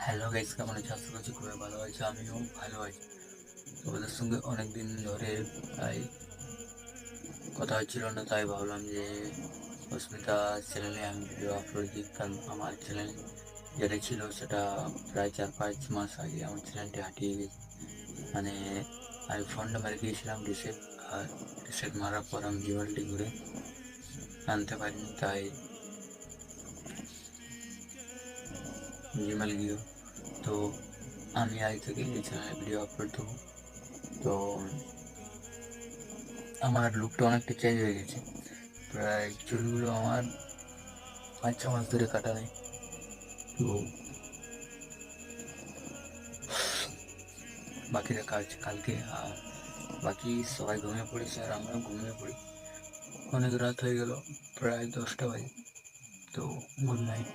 Hello guys, কেমন আছো? আশা করছি খুবই ভালো আছো। আমিও ভালো আছি। তোমাদের সঙ্গে অনেকদিন ধরে তাই কথা হচ্ছিল না, তাই ভাবলাম যে অস্মিতা চ্যানেলে আমি ভিডিও আপলোড দিই। কারণ আমার চ্যানেল যেটা ছিল সেটা প্রায় 4-5 মাস আগে আমার চ্যানেলটি হারিয়ে গেছে। মানে আমি ফোনটা মেরে দিয়েছিলাম রিসেট, আর রিসেট মারার পর আমি জিমেলটি ঘুরে আনতে পারিনি, তাই জিমেল গিয়েও তো আমি আজ থেকে এই চ্যানেলে ভিডিও আপলোড দেবো। তো আমার লুকটা অনেকটা চেঞ্জ হয়ে গেছে। প্রায় চুলগুলো আমার 5-6 মাস ধরে কাটা নেই। তো বাকিরা কাজ কালকে, আর বাকি সবাই ঘুমিয়ে পড়েছে আর আমরাও ঘুমিয়ে পড়ি। অনেক রাত হয়ে গেল, প্রায় 10টা বাজে। তো গুড নাইট।